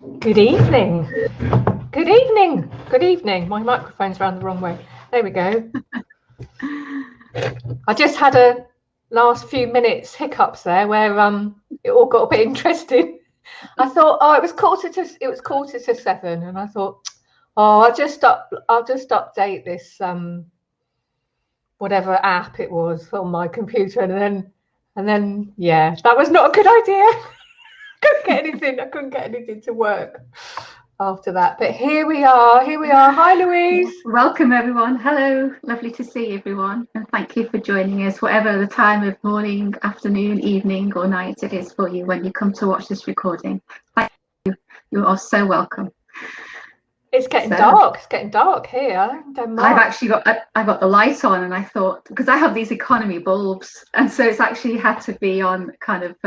Good evening. Good evening. Good evening. My microphone's around the wrong way. There we go. I just had a last few minutes hiccups there where it all got a bit interesting. I thought, it was quarter to 7, and I thought, I'll just update this whatever app it was on my computer, and then yeah, that was not a good idea. I couldn't get anything to work after that, but here we are. Hi, Louise. Welcome everyone. Hello, lovely to see everyone, and thank you for joining us, whatever the time of morning, afternoon, evening or night it is for you when you come to watch this recording. Thank you. You are so welcome. It's getting dark. It's getting dark here in Denmark. I've got the light on, and I thought, because I have these economy bulbs, and so it's actually had to be on kind of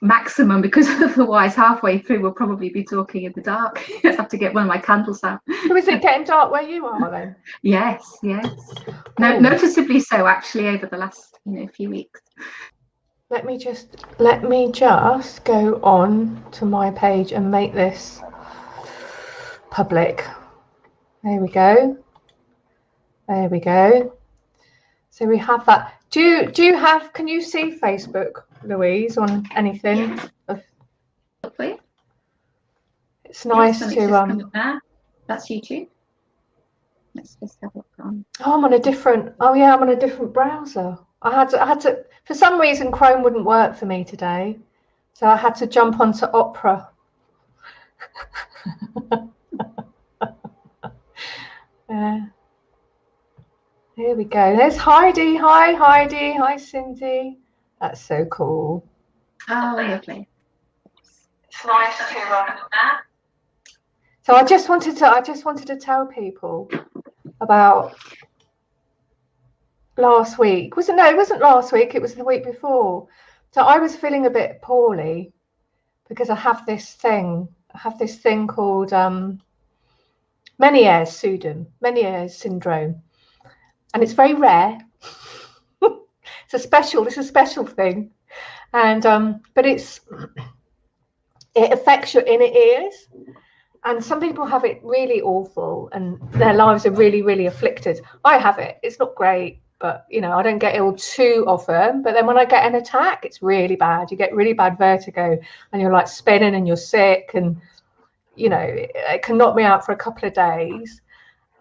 maximum, because otherwise halfway through we'll probably be talking in the dark. I have to get one of my candles out. So is it getting dark where you are then? Yes. No, noticeably so actually over the last few weeks. Let me just go on to my page and make this public. There we go. So we have that. Do you have? Can you see Facebook, Louise, on anything? Hopefully. It's nice to. That's YouTube. Let's just have a look on. I'm on a different. Oh yeah, I'm on a different browser. I had to. For some reason, Chrome wouldn't work for me today, so I had to jump onto Opera. Here we go. There's Heidi. Hi, Heidi. Hi, Cindy. That's so cool. Oh, lovely. It's nice to. So I just wanted to tell people about last week. It wasn't last week. It was the week before. So I was feeling a bit poorly because I have this thing called Meniere's syndrome, and it's very rare. It's a special thing, and but it affects your inner ears, and some people have it really awful, and their lives are really, really afflicted. I have it. It's not great, but I don't get ill too often. But then when I get an attack, it's really bad. You get really bad vertigo, and you're like spinning, and you're sick, and it can knock me out for a couple of days.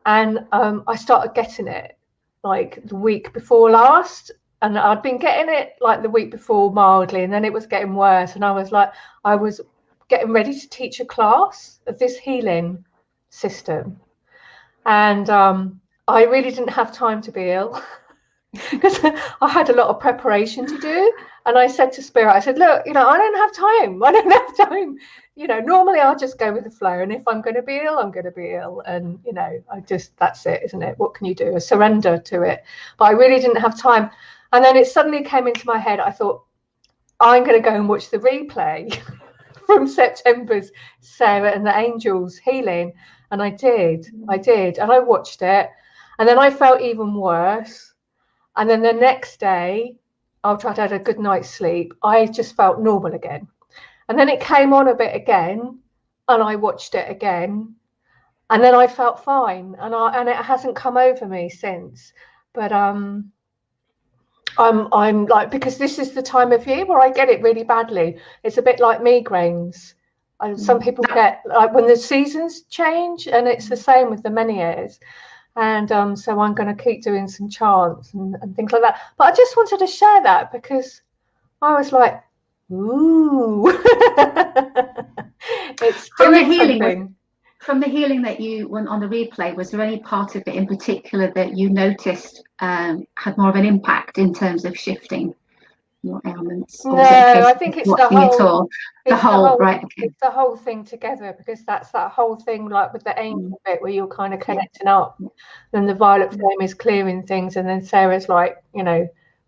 And I started getting it like the week before last, and I'd been getting it like the week before mildly, and then it was getting worse, and I was getting ready to teach a class of this healing system, and I really didn't have time to be ill because I had a lot of preparation to do. And I said to Spirit, I said, look, I don't have time. Normally I'll just go with the flow, and if I'm going to be ill, I'm going to be ill, and that's it, isn't it? What can you do? A surrender to it. But I really didn't have time. And then it suddenly came into my head. I thought, I'm going to go and watch the replay from September's Sarah and the Angels healing. And I did, and I watched it, and then I felt even worse. And then the next day, after I'd had a good night's sleep, I just felt normal again. And then it came on a bit again, and I watched it again, and then I felt fine, and it hasn't come over me since. But I'm like, because this is the time of year where I get it really badly. It's a bit like migraines. Some people get like when the seasons change, and it's the same with the Meniere's. And so I'm going to keep doing some chants and things like that. But I just wanted to share that because I was like, ooh. It's from the healing that you went on the replay, was there any part of it in particular that you noticed had more of an impact in terms of shifting your ailments? No, I think it's the whole. Right. Okay. It's the whole thing together, because that's that whole thing, like with the angel bit where you're kind of connecting up. Then the violet flame is clearing things, and then Sarah's like,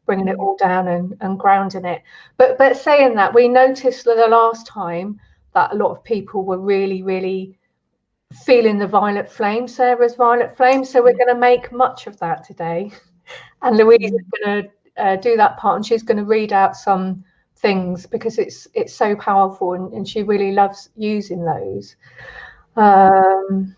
bringing it all down and grounding it. But saying that, we noticed that the last time that a lot of people were really, really feeling the violet flame, Sarah's violet flame. So we're going to make much of that today. And Louise is going to do that part, and she's going to read out some things because it's so powerful, and she really loves using those. There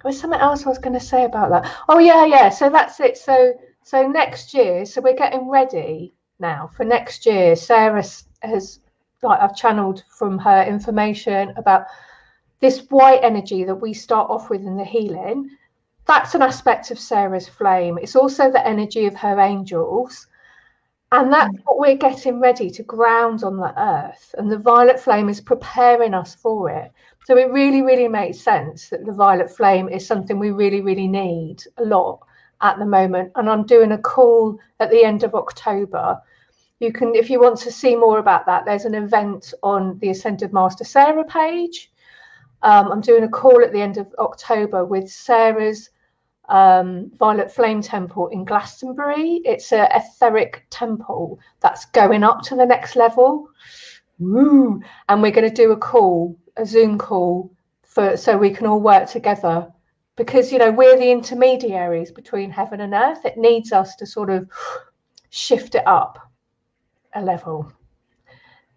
was something else I was going to say about that. Oh yeah. So that's it. So next year, so we're getting ready now for next year. Sarah has, like, I've channeled from her information about this white energy that we start off with in the healing. That's an aspect of Sarah's flame. It's also the energy of her angels. And that's what we're getting ready to ground on the earth. And the violet flame is preparing us for it. So it really, really makes sense that the violet flame is something we really, really need a lot at the moment. And I'm doing a call at the end of October. You can, if you want to see more about that, there's an event on the Ascended Master Sarah page. I'm doing a call at the end of October with Sarah's Violet Flame Temple in Glastonbury. It's an etheric temple that's going up to the next level. Woo! And we're going to do a Zoom call, so we can all work together, because we're the intermediaries between heaven and earth. It needs us to sort of shift it up a level.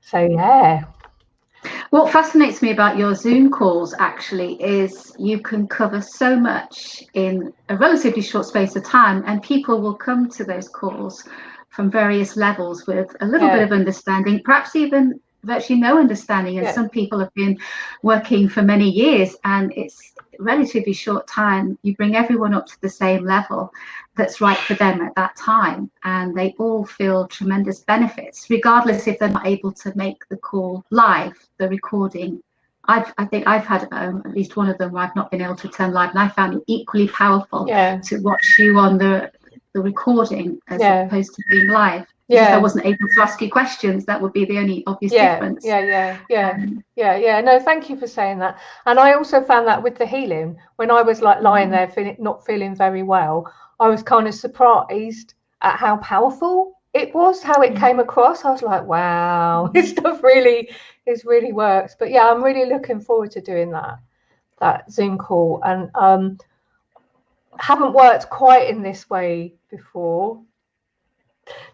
So yeah. What fascinates me about your Zoom calls actually is you can cover so much in a relatively short space of time, and people will come to those calls from various levels with a little bit of understanding, perhaps even virtually no understanding. And some people have been working for many years, and it's relatively short time. You bring everyone up to the same level that's right for them at that time, and they all feel tremendous benefits, regardless if they're not able to make the call live, the recording. I think I've had at least one of them where I've not been able to attend live, and I found it equally powerful to watch you on the recording as opposed to being live. If I wasn't able to ask you questions, that would be the only obvious difference. No, thank you for saying that. And I also found that with the healing, when I was like lying there not feeling very well, I was kind of surprised at how powerful it was, how it came across. I was like, wow, this stuff really works. But yeah, I'm really looking forward to doing that Zoom call, and haven't worked quite in this way before.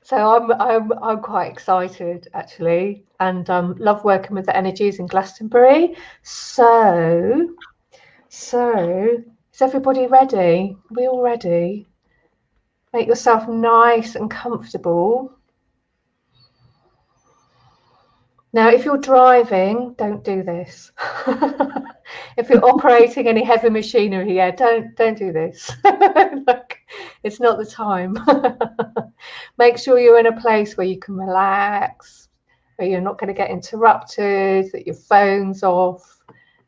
So I'm quite excited actually, and love working with the energies in Glastonbury. So is everybody ready? Are we all ready? Make yourself nice and comfortable. Now, if you're driving, don't do this. If you're operating any heavy machinery, don't do this. Look, it's not the time. Make sure you're in a place where you can relax, where you're not going to get interrupted, that your phone's off,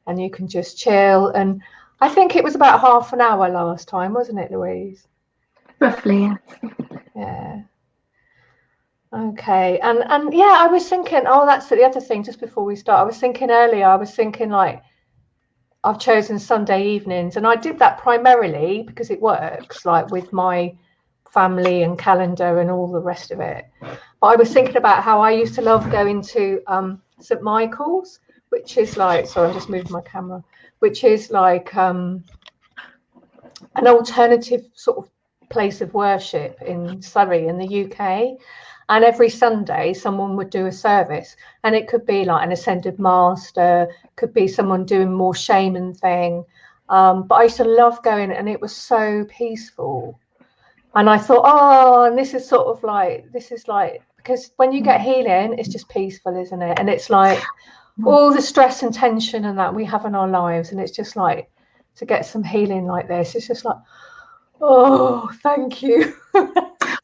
and you can just chill. And I think it was about half an hour last time, wasn't it, Louise? Roughly, yeah. Okay, and yeah, I was thinking, that's the other thing, just before we start, I was thinking like, I've chosen Sunday evenings, and I did that primarily because it works, like with my family and calendar and all the rest of it. But I was thinking about how I used to love going to St. Michael's, which is like, sorry, I'm just moving my camera, which is like an alternative sort of place of worship in Surrey in the UK. And every Sunday someone would do a service, and it could be like an Ascended Master, could be someone doing more shaman thing, but I used to love going, and it was so peaceful. And I thought, and this is like because when you get healing, it's just peaceful, isn't it? And it's like all the stress and tension and that we have in our lives, and it's just like, to get some healing like this, it's just like, oh, thank you.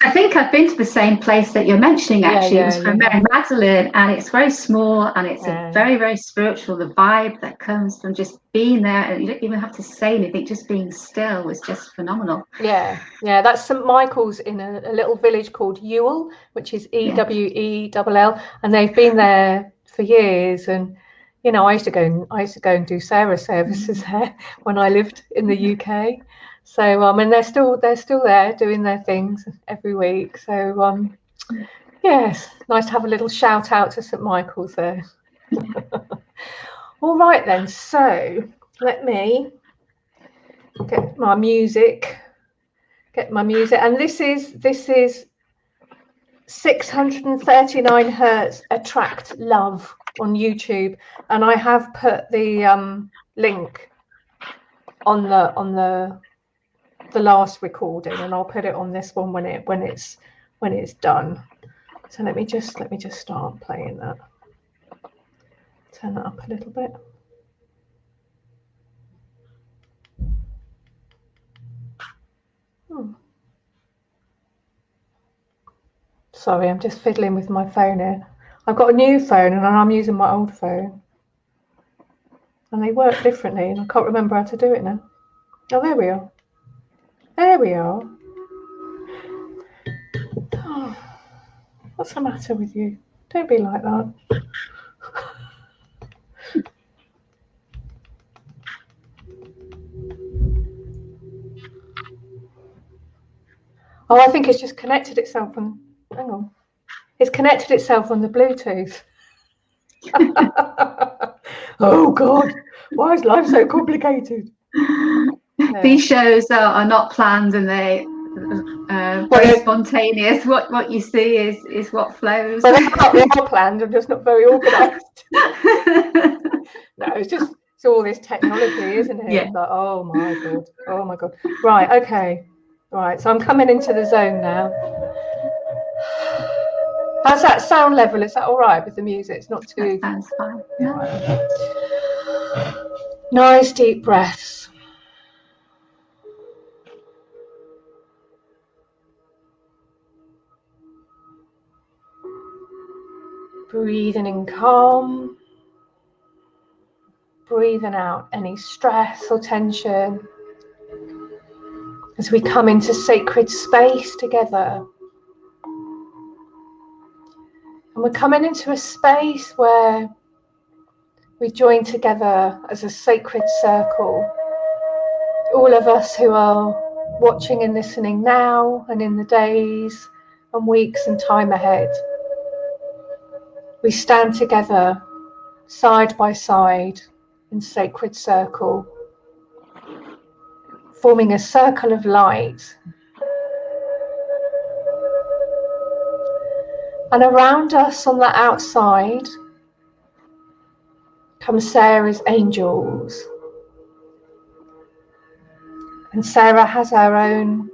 I think I've been to the same place that you're mentioning, actually. It was from Mary Magdalene, and it's very small, and it's a very, very spiritual. The vibe that comes from just being there, and you don't even have to say anything, just being still was just phenomenal. Yeah, that's St. Michael's in a little village called Ewell, which is Ewell, and they've been there for years. And I used to go and do Sarah services there when I lived in the UK. So and they're still there doing their things every week. So yes, nice to have a little shout out to St. Michael's there. All right then, so let me get my music, and this is 639 hertz attract love on YouTube, and I have put the link on the last recording, and I'll put it on this one when it's done. So let me just start playing that. Turn that up a little bit. Sorry, I'm just fiddling with my phone here. I've got a new phone and I'm using my old phone. And they work differently and I can't remember how to do it now. Oh, there we are. There we are. Oh, what's the matter with you? Don't be like that. Oh, I think it's just connected itself on, hang on. It's connected itself on the Bluetooth. Oh God, why is life so complicated? These shows are not planned, and they very spontaneous. What you see is what flows. Well, they are planned. I'm just not very organised. No, it's all this technology, isn't it? Yeah. Like, oh my God, oh my God. Right, okay, right. So I'm coming into the zone now. How's that sound level? Is that all right with the music? It's not too. That sounds fine. Yeah. Nice deep breaths. Breathing in calm. Breathing out any stress or tension. As we come into sacred space together. And we're coming into a space where we join together as a sacred circle. All of us who are watching and listening now and in the days and weeks and time ahead. We stand together side by side in sacred circle, forming a circle of light. And around us on the outside come Sarah's angels. And Sarah has her own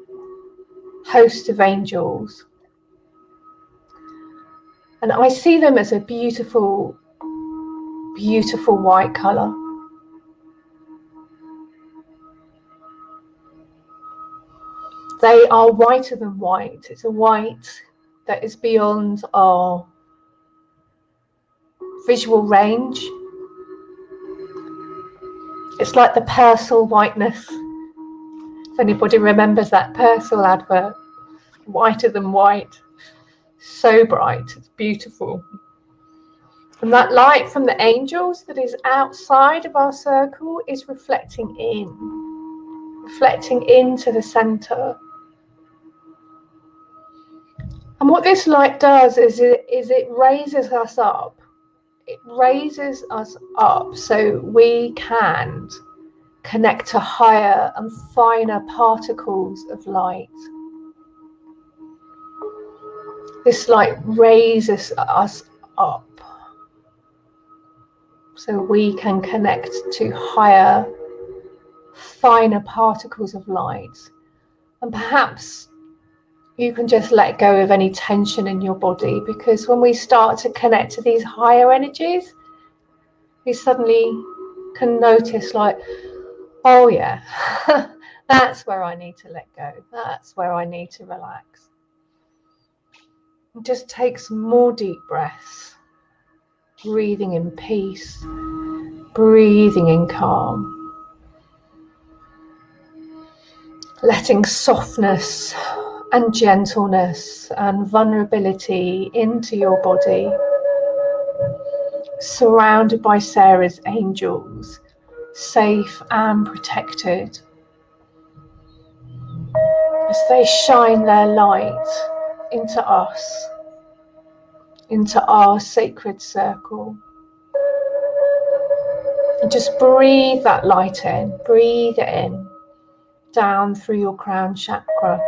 host of angels. And I see them as a beautiful, beautiful white colour. They are whiter than white. It's a white that is beyond our visual range. It's like the Persil whiteness. If anybody remembers that Persil advert, whiter than white, so bright, it's beautiful. And that light from the angels that is outside of our circle is reflecting into the center. And what this light does is it raises us up. It raises us up so we can connect to higher and finer particles of light. This light raises us up so we can connect to higher, finer particles of light. And perhaps you can just let go of any tension in your body, because when we start to connect to these higher energies, we suddenly can notice like, oh yeah, that's where I need to let go. That's where I need to relax. And just take some more deep breaths, breathing in peace, breathing in calm. Letting softness and gentleness and vulnerability into your body, surrounded by Sarah's angels, safe and protected, as they shine their light into us, into our sacred circle. And just breathe that light in, breathe it in, down through your crown chakra,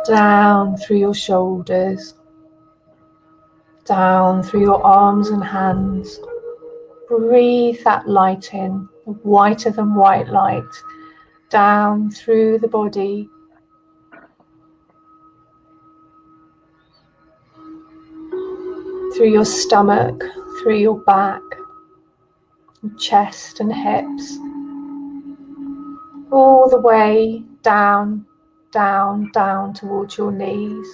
down through your shoulders, down through your arms and hands. Breathe that light in, whiter than white light, down through the body. Through your stomach, through your back, chest and hips. All the way down, down, down towards your knees.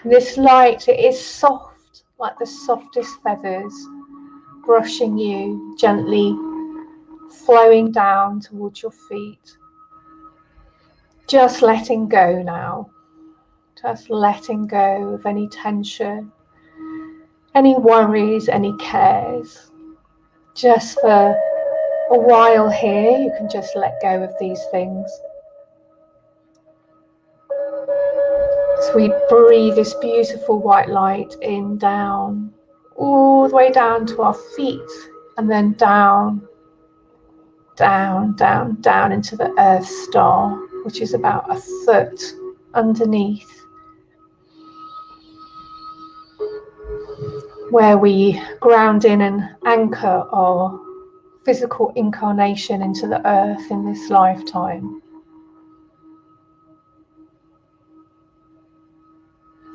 This light, it is soft, like the softest feathers, brushing you gently, flowing down towards your feet. Just letting go now. Just letting go of any tension, any worries, any cares. Just for a while here, you can just let go of these things. So we breathe this beautiful white light in, down, all the way down to our feet, and then down, down, down, down into the Earth Star, which is about a foot underneath, where we ground in and anchor our physical incarnation into the earth in this lifetime.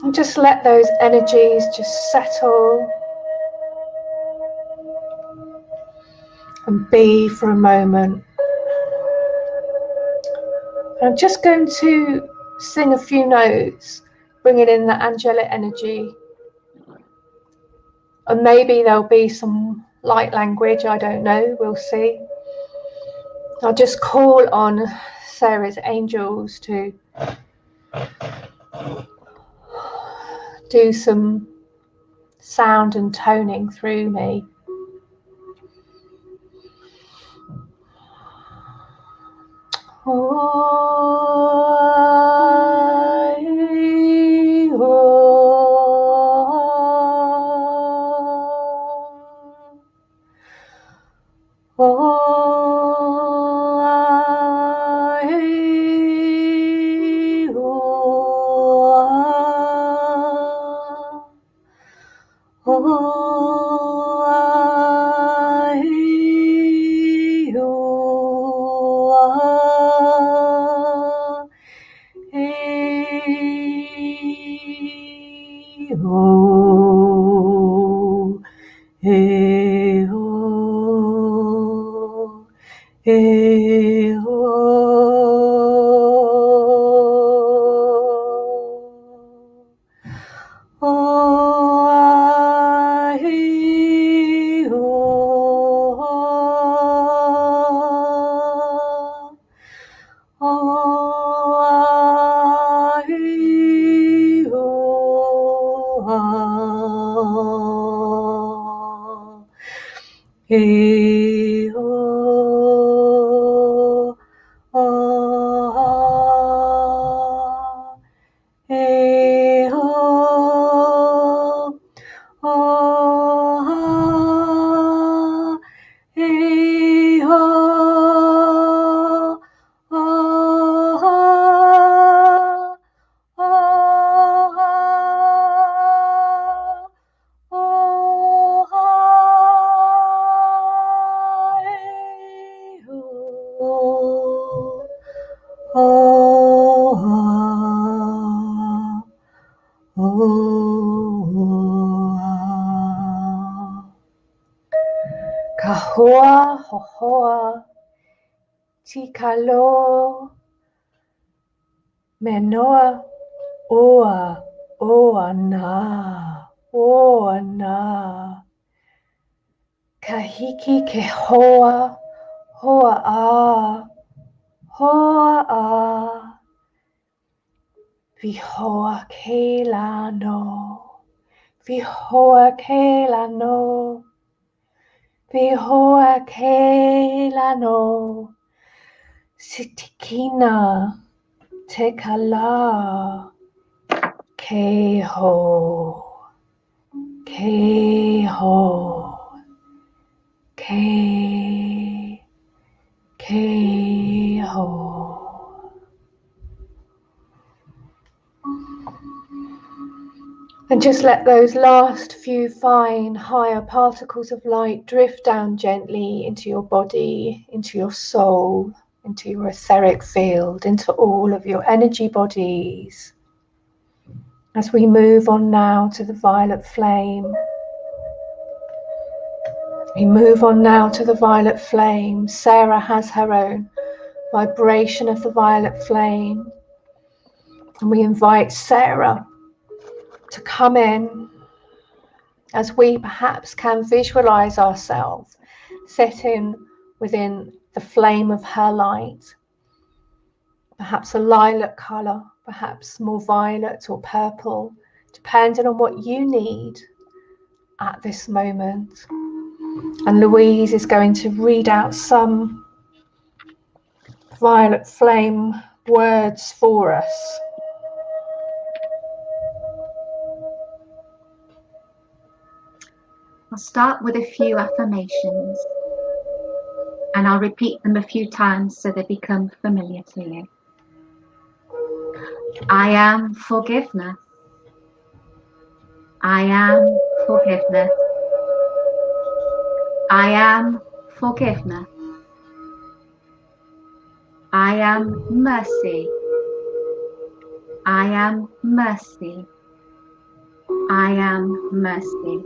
And just let those energies just settle and be for a moment. I'm just going to sing a few notes, bringing in the angelic energy. And maybe there'll be some light language, I don't know, we'll see. I'll just call on Sarah's angels to do some sound and toning through me. Kahoa, hohoa, tikalo, menoa, oa, oa na, kahiki ke hoa, hoa a, vihoa ke lano, vihoa ke lano, vihoa ke lano, sitikina te kala, ke ho, ke ho, ke ho. just let those last few fine, higher particles of light drift down gently into your body, into your soul, into your etheric field, into all of your energy bodies. As we move on now to the violet flame. We move on now to the violet flame. Sarah has her own vibration of the violet flame. And we invite Sarah to come in as we perhaps can visualize ourselves sitting within the flame of her light. Perhaps a lilac colour, perhaps more violet or purple, depending on what you need at this moment. And Louise is going to read out some violet flame words for us. I'll start with a few affirmations and I'll repeat them a few times so they become familiar to you. I am forgiveness. I am forgiveness. I am forgiveness. I am mercy. I am mercy. I am mercy.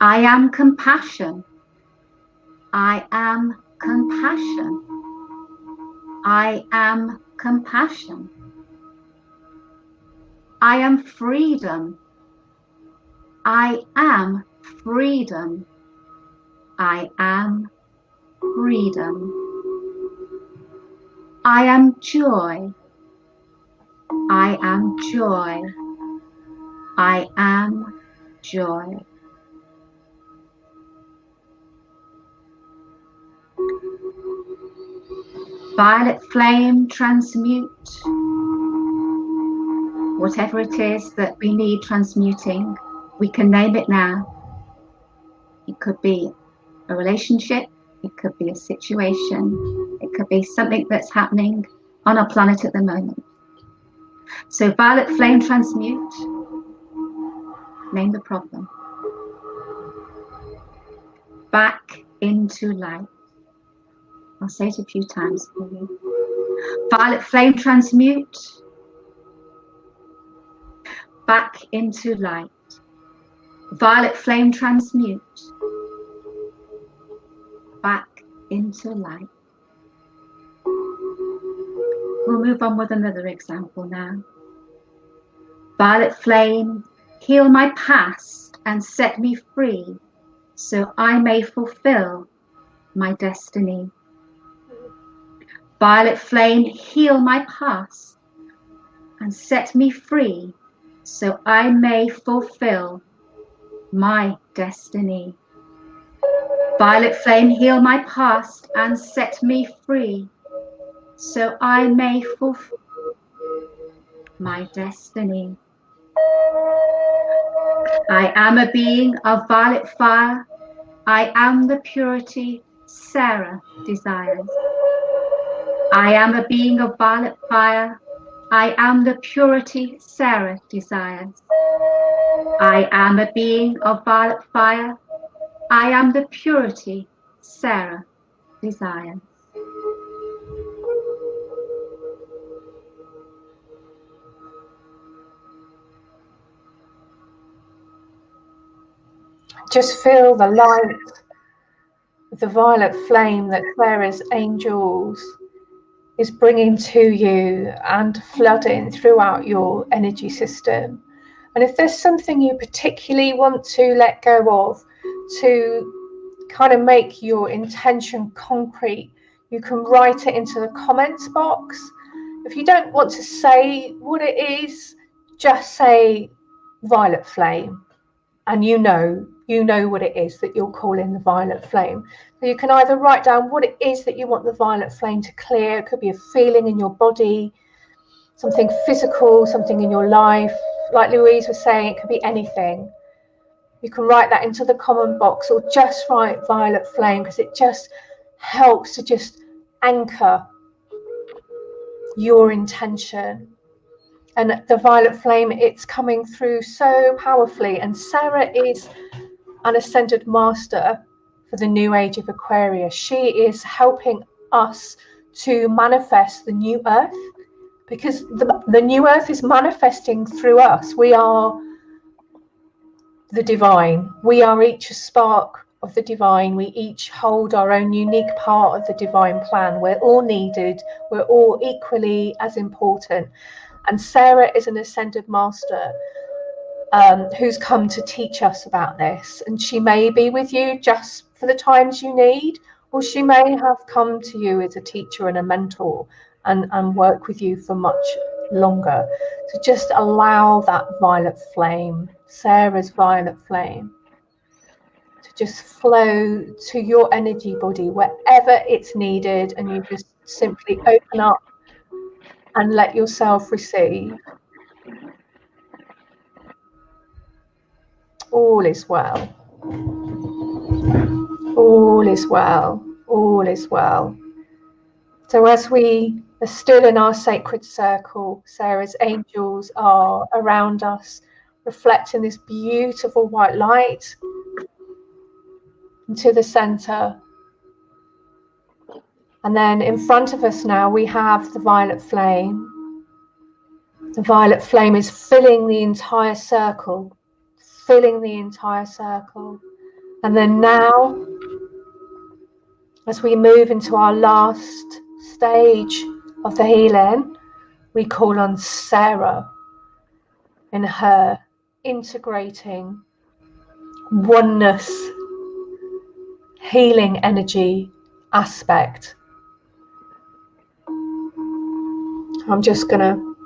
I am compassion. I am compassion. I am compassion. I am freedom. I am freedom. I am freedom. I am joy. I am joy. I am joy. Violet flame, transmute whatever it is that we need transmuting. We can name it now. It could be a relationship, it could be a situation, it could be something that's happening on our planet at the moment. So violet flame, transmute, name the problem. Back into light. I'll say it a few times for you. Violet flame, transmute. Back into light. Violet flame, transmute. Back into light. We'll move on with another example now. Violet flame, heal my past and set me free so I may fulfill my destiny. Violet flame, heal my past and set me free so I may fulfill my destiny. Violet flame, heal my past and set me free so I may fulfill my destiny. I am a being of violet fire. I am the purity Sarah desires. I am a being of violet fire. I am the purity Sarah desires. I am a being of violet fire. I am the purity Sarah desires. Just feel the light, the violet flame that Clara's angels is bringing to you and flooding throughout your energy system. And if there's something you particularly want to let go of, to kind of make your intention concrete, you can write it into the comments box. If you don't want to say what it is, just say violet flame, and you know what it is that you're calling the violet flame. So you can either write down what it is that you want the violet flame to clear. It could be a feeling in your body, something physical, something in your life. Like Louise was saying, it could be anything. You can write that into the comment box or just write violet flame, because it just helps to just anchor your intention. And the violet flame, it's coming through so powerfully. And Sarah is an ascended master for the new age of Aquarius. She is helping us to manifest the new earth, because the new earth is manifesting through us. We are the divine. We are each a spark of the divine. We each hold our own unique part of the divine plan. We're all needed. We're all equally as important. And Sarah is an ascended master who's come to teach us about this. And she may be with you just for the times you need, or she may have come to you as a teacher and a mentor and work with you for much longer. So just allow that violet flame, Sarah's violet flame, to just flow to your energy body wherever it's needed, and you just simply open up and let yourself receive. All is well. All is well. All is well. So as we are still in our sacred circle, Sarah's angels are around us, reflecting this beautiful white light into the center. And then in front of us now we have the violet flame. The violet flame is filling the entire circle, filling the entire circle. And then now, as we move into our last stage of the healing, we call on Sarah in her integrating oneness, healing energy aspect. I'm just going to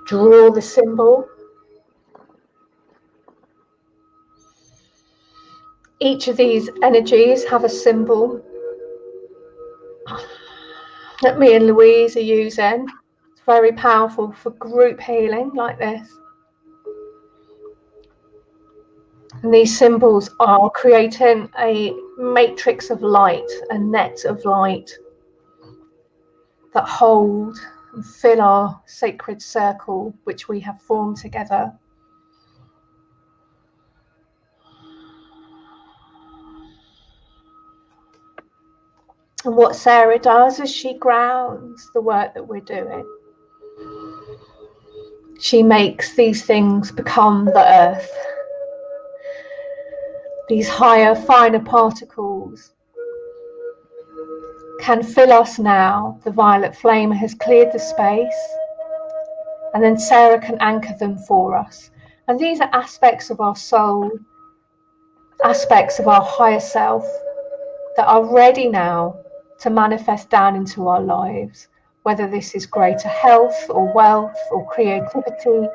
draw the symbol. Each of these energies have a symbol that me and Louise are using. It's very powerful for group healing like this. And these symbols are creating a matrix of light, a net of light that hold and fill our sacred circle which we have formed together. And what Sarah does is she grounds the work that we're doing. She makes these things become the earth. These higher, finer particles can fill us now. The violet flame has cleared the space, and then Sarah can anchor them for us. And these are aspects of our soul, aspects of our higher self that are ready now to manifest down into our lives, whether this is greater health or wealth or creativity,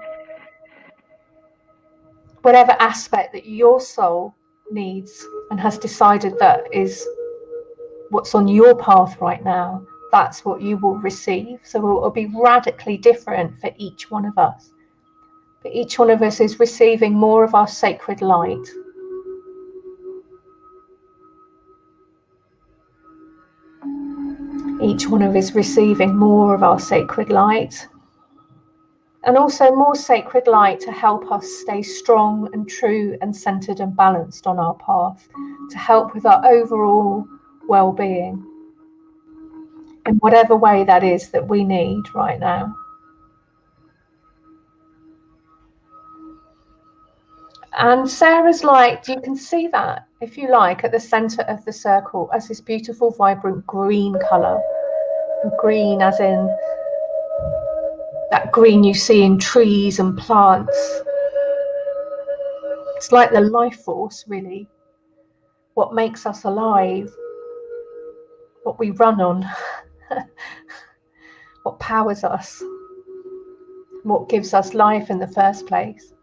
whatever aspect that your soul needs and has decided that is what's on your path right now, that's what you will receive. So it will be radically different for each one of us. But each one of us is receiving more of our sacred light. Each one of us is receiving more of our sacred light, and also more sacred light to help us stay strong and true and centered and balanced on our path, to help with our overall well-being in whatever way that is that we need right now. And Sarah's light, you can see that, if you like, at the center of the circle as this beautiful, vibrant green color. Green as in that green you see in trees and plants. It's like the life force, really. What makes us alive, what we run on, what powers us, what gives us life in the first place.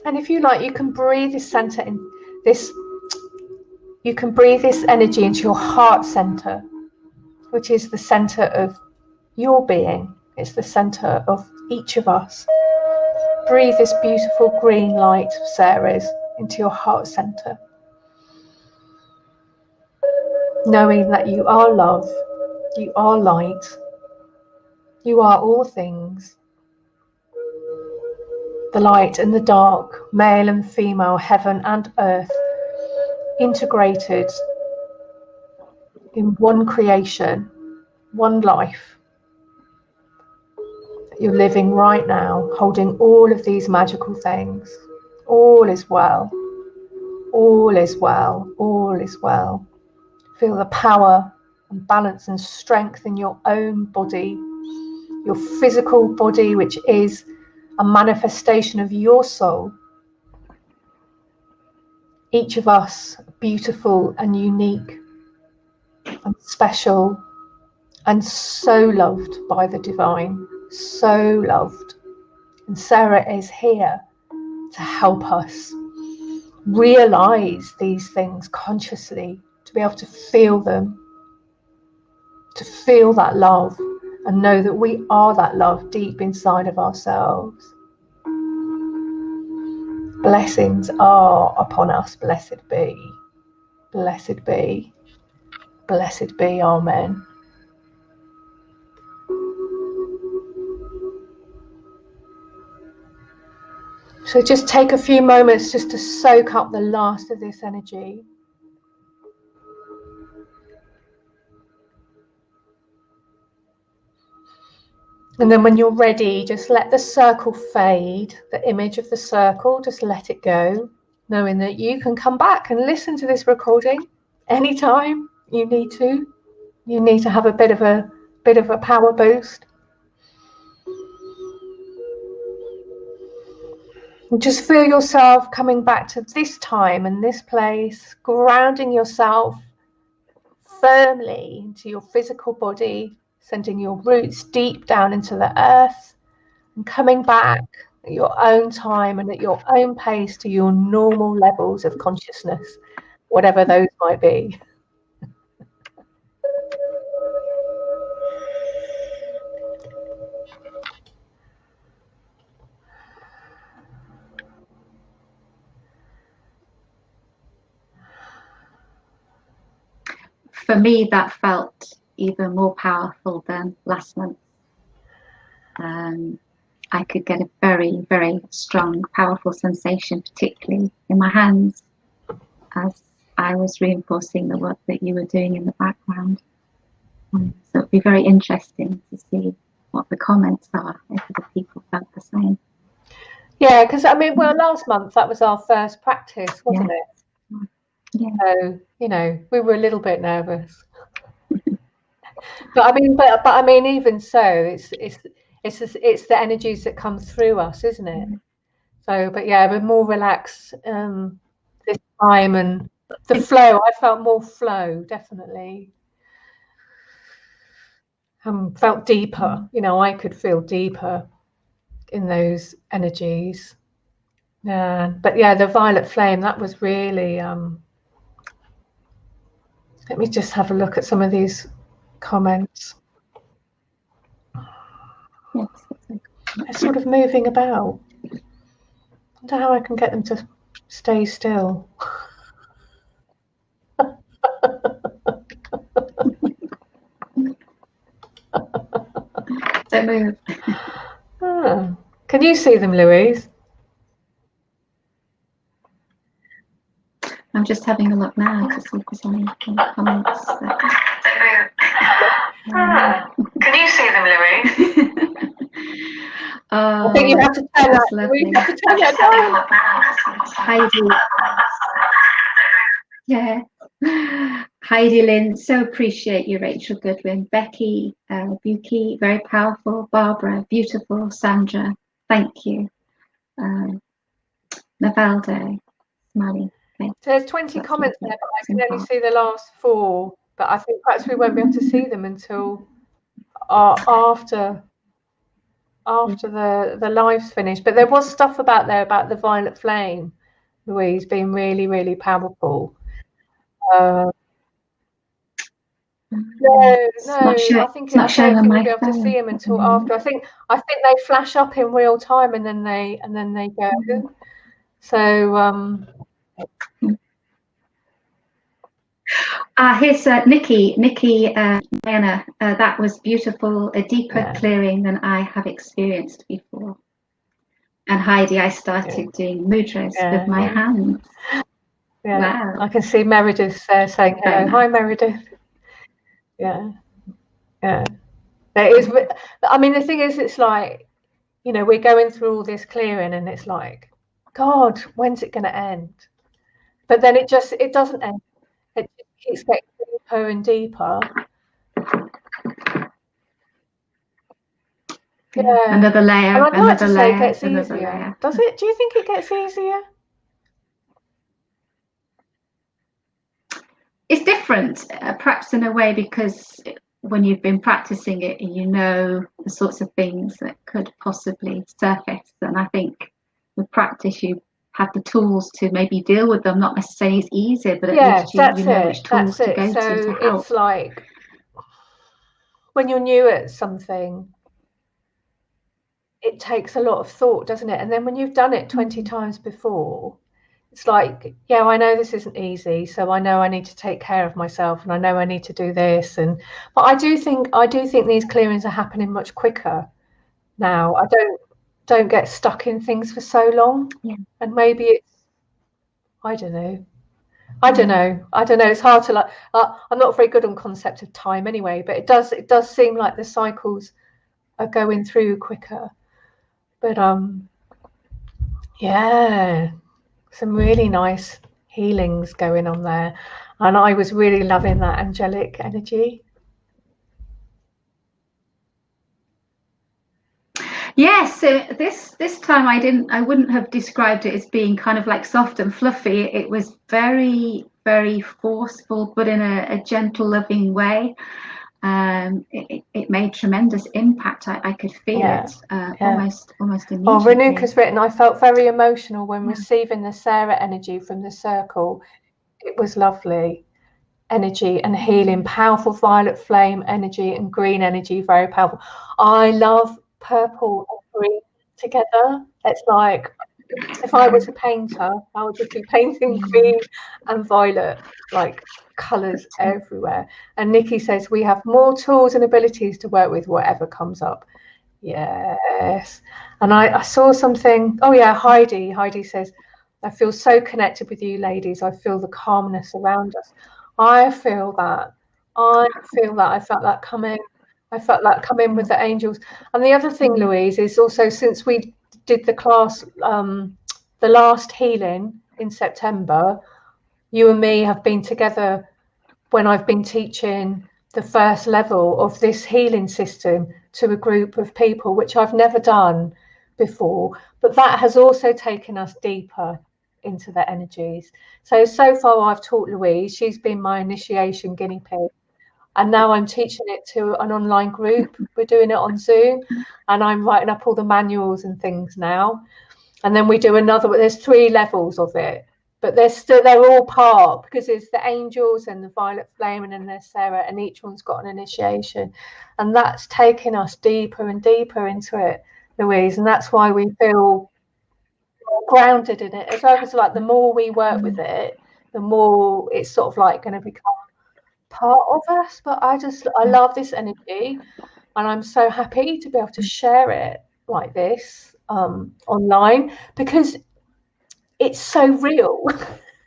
And if you like, you can breathe this center in this. You can breathe this energy into your heart center, which is the center of your being. It's the center of each of us. Breathe this beautiful green light of Sarah's into your heart center, knowing that you are love, You are light. You are all things. The light and the dark, male and female, heaven and earth, integrated in one creation, one life. You're living right now, holding all of these magical things. All is well. All is well. All is well. Feel the power and balance and strength in your own body, your physical body, which is a manifestation of your soul. Each of us beautiful and unique and special and so loved by the divine, so loved. And Sarah is here to help us realize these things consciously, to be able to feel them, to feel that love and know that we are that love deep inside of ourselves. Blessings are upon us. Blessed be. Blessed be. Blessed be. Amen. So just take a few moments just to soak up the last of this energy. And then when you're ready, just let the circle fade, the image of the circle, just let it go, knowing that you can come back and listen to this recording anytime you need to. You need to have a bit of a power boost. And just feel yourself coming back to this time and this place, grounding yourself firmly into your physical body, sending your roots deep down into the earth and coming back at your own time and at your own pace to your normal levels of consciousness, whatever those might be. For me, that felt even more powerful than last month. I could get a very, very strong, powerful sensation, particularly in my hands, as I was reinforcing the work that you were doing in the background. So it'd be very interesting to see what the comments are, if the people felt the same. Yeah, because I mean, well, last month that was our first practice, wasn't it? Yeah. So, you know, we were a little bit nervous. But I mean, even so, it's the energies that come through us, isn't it? So, but yeah, we're more relaxed this time, and the flow. I felt more flow, definitely. Felt deeper. You know, I could feel deeper in those energies. Yeah, but yeah, the violet flame. That was really. Let me just have a look at some of these comments. Yes. They're sort of moving about. I wonder how I can get them to stay still. Don't move. Can you see them, Louise? I'm just having a look now to see if there's any comments. Can you see them, Louise? I think you have to turn that. You have to turn that Heidi. Yeah. Heidi Lynn, so appreciate you, Rachel Goodwin. Becky, Buki, very powerful. Barbara, beautiful. Sandra, thank you. Navaldo, Smiley. Okay. So there's 20 comments there, but I can only see the last 4. But I think perhaps we won't be able to see them until after the live's finished. But there was stuff about the violet flame, Louise, being really, really powerful. No, I think I don't think we'll be able to see them until after. I think they flash up in real time and then they go. So Here's Nikki Diana. That was beautiful, a deeper clearing than I have experienced before. And Heidi, I started doing mudras with my hands. Wow. I can see Meredith saying hello. Hi, Meredith. Yeah. There is, I mean, the thing is, it's like, you know, we're going through all this clearing and it's like, God, when's it going to end? But then it doesn't end. It keeps getting deeper and deeper. Yeah. Another layer. And I'd like to say it gets easier. Does it? Do you think it gets easier? It's different, perhaps in a way, because when you've been practicing it, you know the sorts of things that could possibly surface. And I think with practice, you have the tools to maybe deal with them. Not necessarily it's easier, but at least you know which tools to go to help. It's like when you're new at something, it takes a lot of thought, doesn't it? And then when you've done it 20 times before, it's like, yeah, I know this isn't easy, so I know I need to take care of myself, and I know I need to do this. But I do think these clearings are happening much quicker now. I don't get stuck in things for so long, and maybe it's, I don't know. It's hard to like. I'm not very good on concept of time anyway, but it does seem like the cycles are going through quicker. But yeah. Some really nice healings going on there, and I was really loving that angelic energy. Yes, this time I wouldn't have described it as being kind of like soft and fluffy. It was very, very forceful, but in a gentle, loving way. It made tremendous impact. I could feel it almost immediately. Oh, Renuka's written, I felt very emotional when receiving the Sarah energy from the circle. It was lovely energy and healing, powerful violet flame energy and green energy, very powerful. I love purple and green together. It's like, if I was a painter, I would just be painting green and violet, like colours everywhere. And Nikki says we have more tools and abilities to work with whatever comes up. Yes. And I saw something. Oh yeah, Heidi says, I feel so connected with you ladies. I feel the calmness around us. I feel that. I felt that coming. I felt that come in with the angels. And the other thing, Louise, is also since we did the class, the last healing in September, you and me have been together when I've been teaching the first level of this healing system to a group of people, which I've never done before. But that has also taken us deeper into the energies. So far I've taught Louise. She's been my initiation guinea pig. And now I'm teaching it to an online group. We're doing it on Zoom, and I'm writing up all the manuals and things now. And then we do another. There's 3 levels of it, but they're all part, because it's the angels and the violet flame, and then there's Sarah, and each one's got an initiation, and that's taking us deeper and deeper into it, Louise. And that's why we feel grounded in it. It's almost like the more we work with it, the more it's sort of like going to become part of us. But I love this energy, and I'm so happy to be able to share it like this online, because it's so real.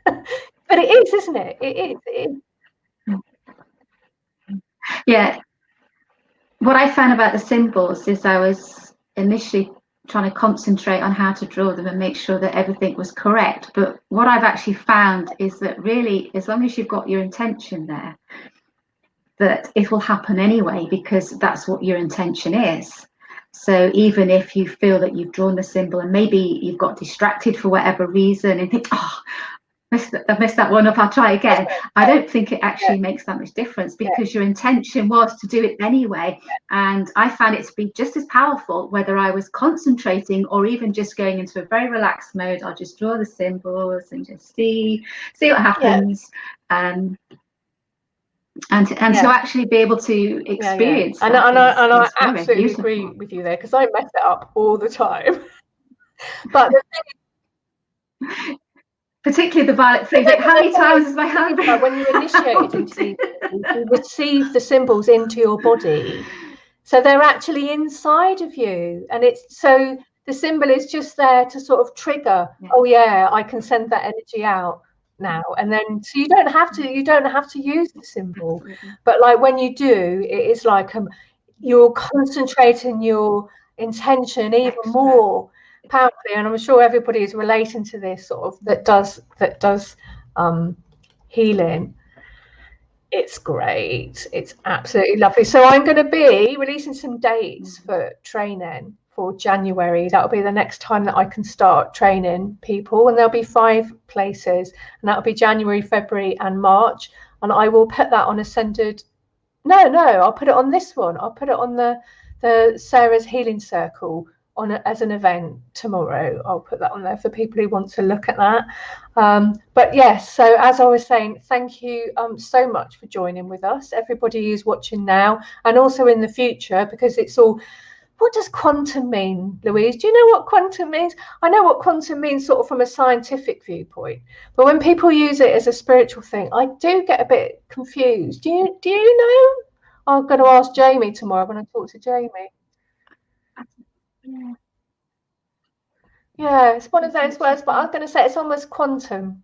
But it is, isn't it? It is. Yeah, what I found about the symbols is I was initially trying to concentrate on how to draw them and make sure that everything was correct. But what I've actually found is that really, as long as you've got your intention there, that it will happen anyway, because that's what your intention is. So even if you feel that you've drawn the symbol and maybe you've got distracted for whatever reason and think, oh, I've messed that one up, I'll try again. I don't think it actually makes that much difference, because your intention was to do it anyway. And I found it to be just as powerful whether I was concentrating or even just going into a very relaxed mode. I'll just draw the symbols and just see what happens. And to actually be able to experience and I absolutely agree with you there, because I mess it up all the time. But the thing particularly the violet flame. How many times has my hand been? When you initiated into these, you receive the symbols into your body, so they're actually inside of you, and it's so the symbol is just there to sort of trigger. Yeah. Oh yeah, I can send that energy out now, and then so you don't have to use the symbol. But like when you do, it is like you're concentrating your intention even more powerfully, and I'm sure everybody is relating to this sort of that does healing. It's great. It's absolutely lovely. So I'm going to be releasing some dates for training for January. That'll be the next time that I can start training people, and there'll be 5 places, and that'll be January, February and March, and I will put that on Ascended. No, I'll put it on this one. I'll put it on the Sarah's Healing Circle as an event tomorrow. I'll put that on there for people who want to look at that. But yes, so as I was saying, thank you so much for joining with us, everybody who's watching now and also in the future, because it's all, what does quantum mean, Louise? Do you know what quantum means? I know what quantum means sort of from a scientific viewpoint, but when people use it as a spiritual thing, I do get a bit confused. Do you know? I'm going to ask Jamie tomorrow when I talk to Jamie. Yeah, it's one of those words, but I'm going to say it's almost quantum.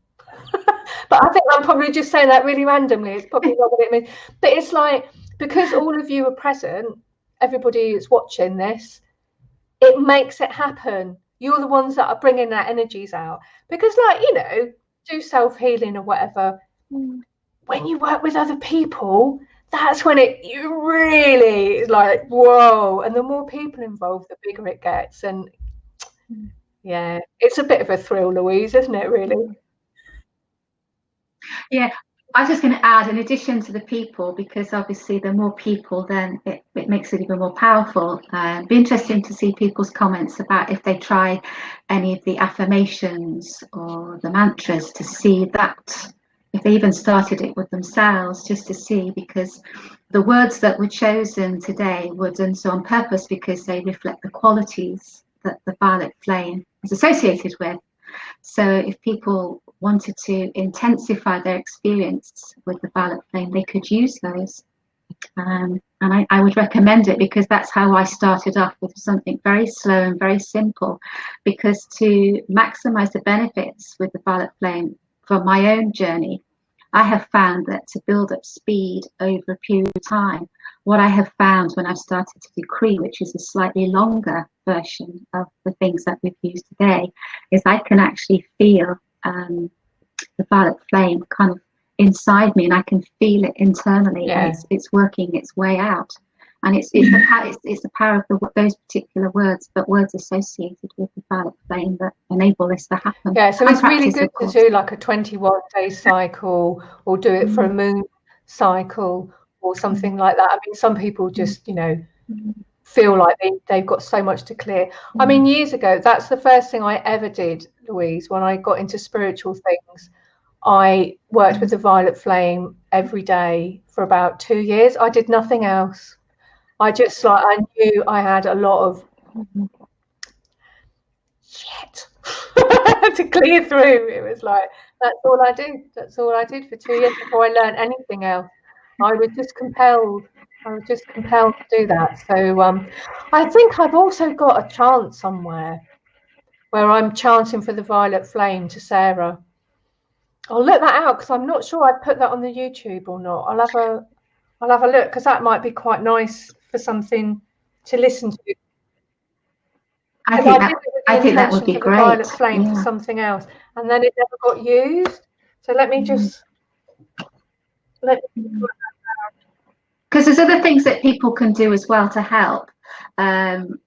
But I think I'm probably just saying that really randomly. It's probably not what it means. But it's like, because all of you are present, everybody who's watching this, it makes it happen. You're the ones that are bringing that energies out. Because, like, you know, do self-healing or whatever. When you work with other people, that's when you really like, whoa. And the more people involved, the bigger it gets. And yeah, it's a bit of a thrill, Louise, isn't it, really? Yeah, I was just going to add, in addition to the people, because obviously the more people, then it makes it even more powerful. It'd be interesting to see people's comments about if they try any of the affirmations or the mantras, to see that, if they even started it with themselves, just to see, because the words that were chosen today were done so on purpose because they reflect the qualities that the violet flame is associated with. So if people wanted to intensify their experience with the violet flame, they could use those. And I would recommend it, because that's how I started off, with something very slow and very simple, because to maximize the benefits with the violet flame for my own journey, I have found that to build up speed over a period of time, what I have found when I've started to do Cree, which is a slightly longer version of the things that we've used today, is I can actually feel the violet flame kind of inside me, and I can feel it internally. Yeah. And it's working its way out. And it's the power of those particular words, but words associated with the violet flame, that enable this to happen. Yeah, so it's really good to do like a 21-day cycle, or do it for a moon cycle or something like that. I mean, some people just, you know, feel like they've got so much to clear. I mean, years ago, that's the first thing I ever did, Louise, when I got into spiritual things. I worked with the violet flame every day for about 2 years. I did nothing else. I knew I had a lot of shit to clear through. It was like, that's all I did. That's all I did for 2 years before I learned anything else. I was just compelled to do that. So I think I've also got a chant somewhere where I'm chanting for the violet flame to Sarah. I'll look that out, because I'm not sure I've put that on the YouTube or not. I'll have a look, because that might be quite nice for something to listen to. I think that would be great. Violet flame for something else, and then it never got used. So let me just because there's other things that people can do as well to help. And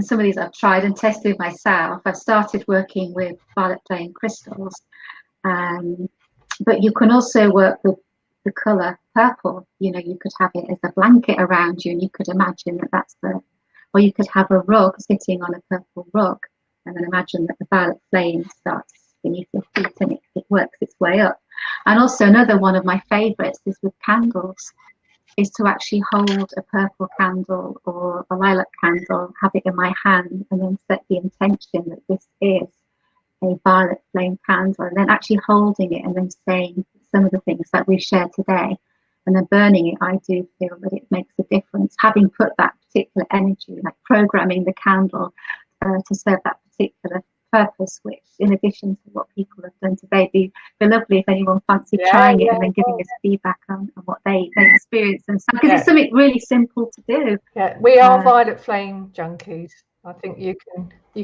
some of these I've tried and tested myself. I've started working with violet flame crystals, but you can also work with the color purple. You know, you could have it as a blanket around you, and you could imagine that's or you could have a rug sitting on a purple rug, and then imagine that the violet flame starts beneath your feet and it works its way up. And also another one of my favorites is with candles, is to actually hold a purple candle or a lilac candle, have it in my hand, and then set the intention that this is a violet flame candle, and then actually holding it and then saying some of the things that we've shared today, and then burning it, I do feel that it makes a difference. Having put that particular energy, like programming the candle to serve that particular purpose, which in addition to what people have done today, be lovely if anyone fancied trying it and then giving us feedback on what they experience and stuff, because it's something really simple to do. Yeah, we are violet flame junkies. I think you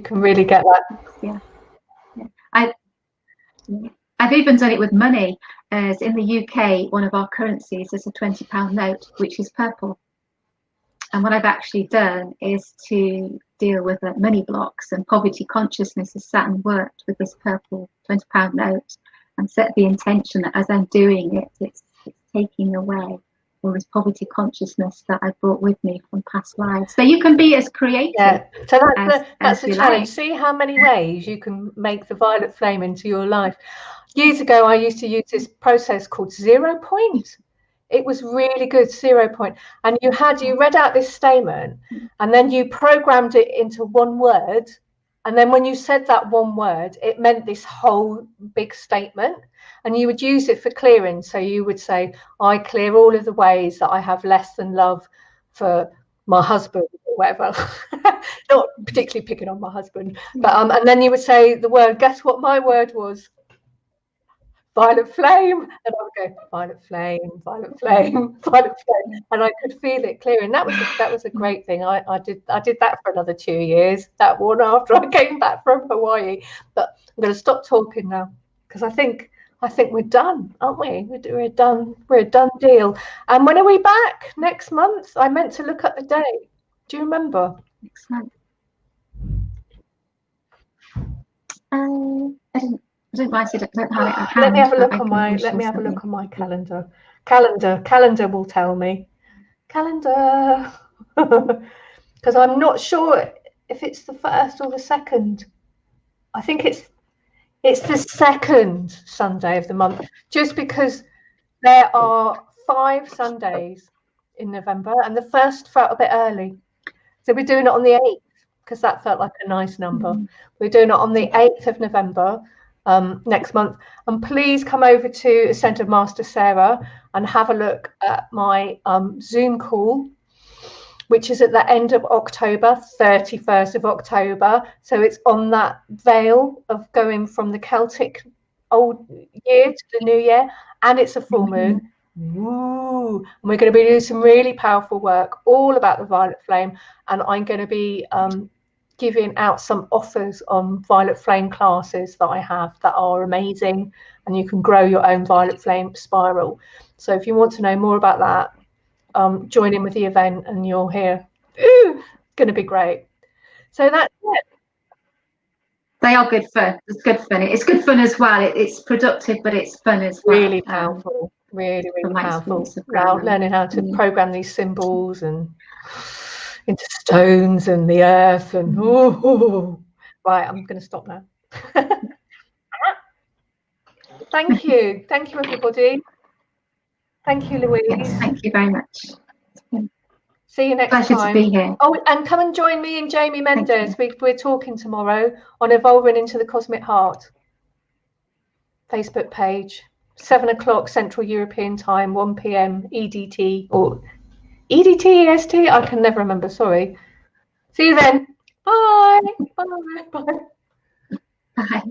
can really get that. I've even done it with money, as in the UK one of our currencies is a £20 note which is purple, and what I've actually done is to deal with money blocks and poverty consciousness. Has sat and worked with this purple £20 note and set the intention that as I'm doing it, it's taking away all this poverty consciousness that I brought with me from past lives. So you can be as creative. Yeah. So that's the challenge. Like. See how many ways you can make the violet flame into your life. Years ago, I used to use this process called 0 point. It was really good, 0 point. And you read out this statement, and then you programmed it into one word. And then when you said that one word, it meant this whole big statement. And you would use it for clearing. So you would say, I clear all of the ways that I have less than love for my husband or whatever. Not particularly picking on my husband. But and then you would say the word, guess what my word was? Violet flame. And I would go, violet flame, violet flame, violet flame. And I could feel it clearing. That was a great thing. I did that for another 2 years, that one after I came back from Hawaii. But I'm going to stop talking now, because I think we're done, aren't we? We're done. We're a done deal. And when are we back? Next month? I meant to look at the date. Do you remember? Next month. I don't write it. I don't have it at hand. Let me have a look on my calendar. Calendar will tell me. Calendar. Because I'm not sure if it's the 1st or the 2nd. I think it's the 2nd Sunday of the month, just because there are 5 Sundays in November, and the 1st felt a bit early. So we're doing it on the 8th, because that felt like a nice number. We're doing it on the 8th of November next month. And please come over to Ascent of Master Sarah and have a look at my Zoom call, which is at the end of October, 31st of October. So it's on that veil of going from the Celtic old year to the new year, and it's a full moon. Ooh. And we're going to be doing some really powerful work all about the violet flame, and I'm going to be giving out some offers on violet flame classes that I have that are amazing, and you can grow your own violet flame spiral. So if you want to know more about that, join in with the event and you'll hear. Ooh, it's going to be great. So that's it. They are good fun. It's good fun. It's good fun as well. It's productive, but it's fun as well. Really powerful. Really powerful. Now learning how to program these symbols and into stones and the earth and right, I'm going to stop now. Thank you everybody. Thank you, Louise. Yes, thank you very much. See you next Pleasure time. To be here. Oh, and come and join me and Jamie Mendes. We're talking tomorrow on Evolving into the Cosmic Heart Facebook page, 7 o'clock Central European Time, 1 p.m. EDT or EDT, EST? I can never remember, sorry. See you then. Bye. Bye. Bye. Bye.